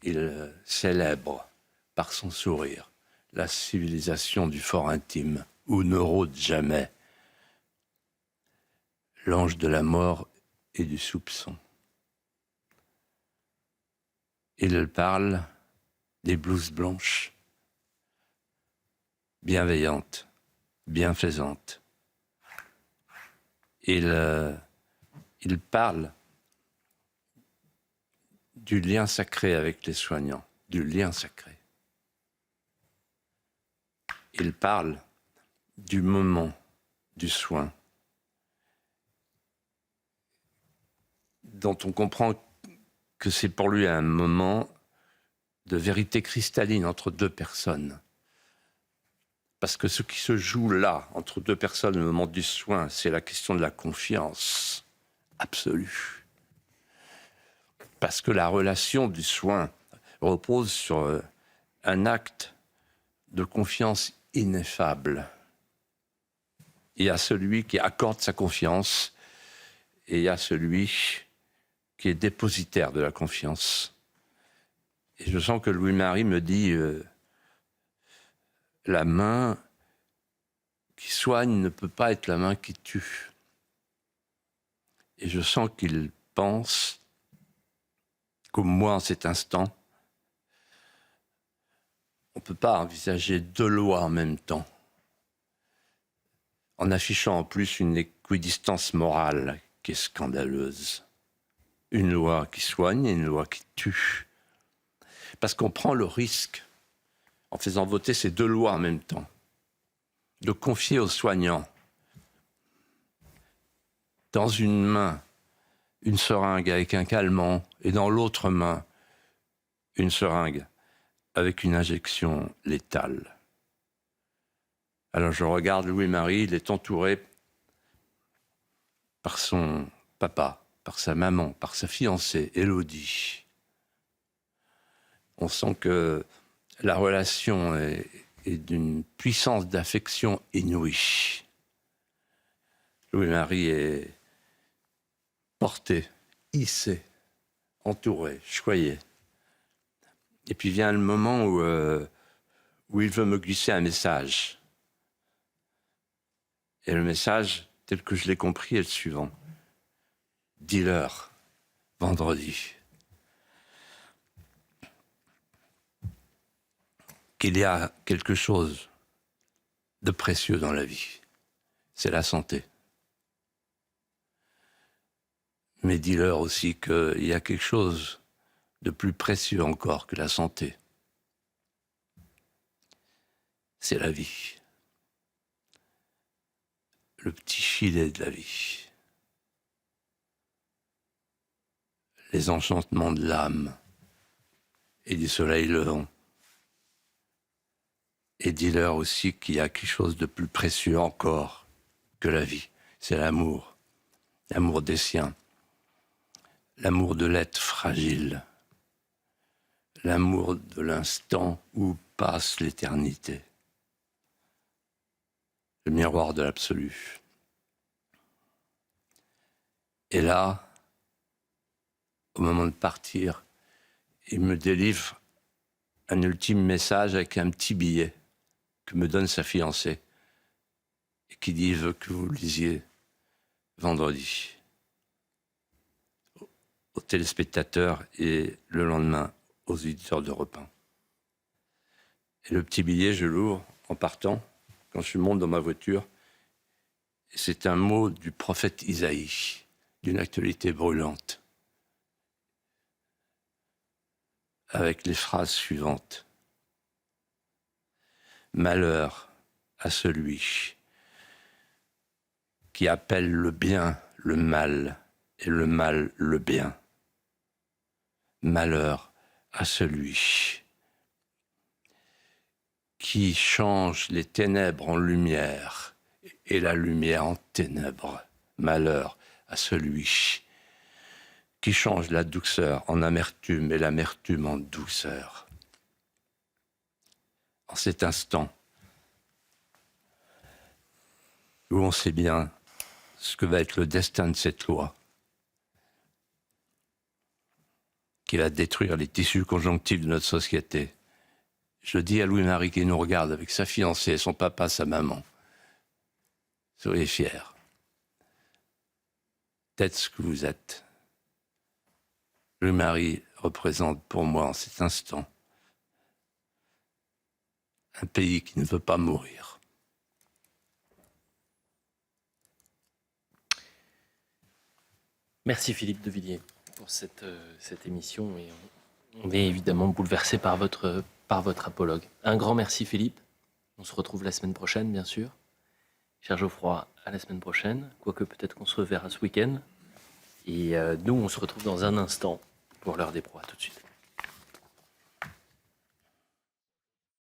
il célèbre par son sourire la civilisation du fort intime, où ne rôde jamais l'ange de la mort et du soupçon. Il parle des blouses blanches, bienveillantes, bienfaisantes. Il parle du lien sacré avec les soignants, du lien sacré. Il parle du moment du soin, dont on comprend que c'est pour lui un moment de vérité cristalline entre deux personnes. Parce que ce qui se joue là, entre deux personnes, au moment du soin, c'est la question de la confiance absolue. Parce que la relation du soin repose sur un acte de confiance ineffable. Il y a celui qui accorde sa confiance et il y a celui qui est dépositaire de la confiance. Et je sens que Louis-Marie me dit la main qui soigne ne peut pas être la main qui tue. Et je sens qu'il pense, comme moi en cet instant, on ne peut pas envisager deux lois en même temps, en affichant en plus une équidistance morale qui est scandaleuse. Une loi qui soigne et une loi qui tue. Parce qu'on prend le risque, en faisant voter ces deux lois en même temps, de confier aux soignants, dans une main, une seringue avec un calmant, et dans l'autre main, une seringue avec une injection létale. Alors je regarde Louis-Marie, il est entouré par son papa, par sa maman, par sa fiancée, Élodie. On sent que la relation est d'une puissance d'affection inouïe. Louis-Marie est porté, hissé, entouré, choyé. Et puis vient le moment où il veut me glisser un message. Et le message, tel que je l'ai compris, est le suivant. Dis-leur, vendredi, qu'il y a quelque chose de précieux dans la vie. C'est la santé. Mais dis-leur aussi qu'il y a quelque chose de plus précieux encore que la santé. C'est la vie. Le petit filet de la vie. Les enchantements de l'âme et du soleil levant. Et dis-leur aussi qu'il y a quelque chose de plus précieux encore que la vie. C'est l'amour. L'amour des siens. L'amour de l'être fragile. L'amour de l'instant où passe l'éternité. Le miroir de l'absolu. Et là, au moment de partir, il me délivre un ultime message avec un petit billet que me donne sa fiancée et qui dit « veut que vous le lisiez vendredi » aux téléspectateurs et le lendemain aux auditeurs d'Europe 1. Et le petit billet, je l'ouvre en partant, quand je monte dans ma voiture, et c'est un mot du prophète Isaïe, d'une actualité brûlante, avec les phrases suivantes. Malheur à celui qui appelle le bien le mal et le mal le bien. Malheur à celui qui change les ténèbres en lumière et la lumière en ténèbres. Malheur à celui qui change la douceur en amertume et l'amertume en douceur. En cet instant où on sait bien ce que va être le destin de cette loi, qui va détruire les tissus conjonctifs de notre société. Je dis à Louis-Marie qui nous regarde avec sa fiancée, son papa, sa maman, soyez fiers d'être ce que vous êtes. Louis-Marie représente pour moi en cet instant un pays qui ne veut pas mourir. Merci Philippe de Villiers pour cette émission et on est évidemment bouleversé par votre apologue. Un grand merci Philippe. On se retrouve la semaine prochaine bien sûr. Cher Geoffroy, à la semaine prochaine, quoique peut-être qu'on se reverra ce week-end. Et nous, on se retrouve dans un instant pour l'heure des pros. À tout de suite.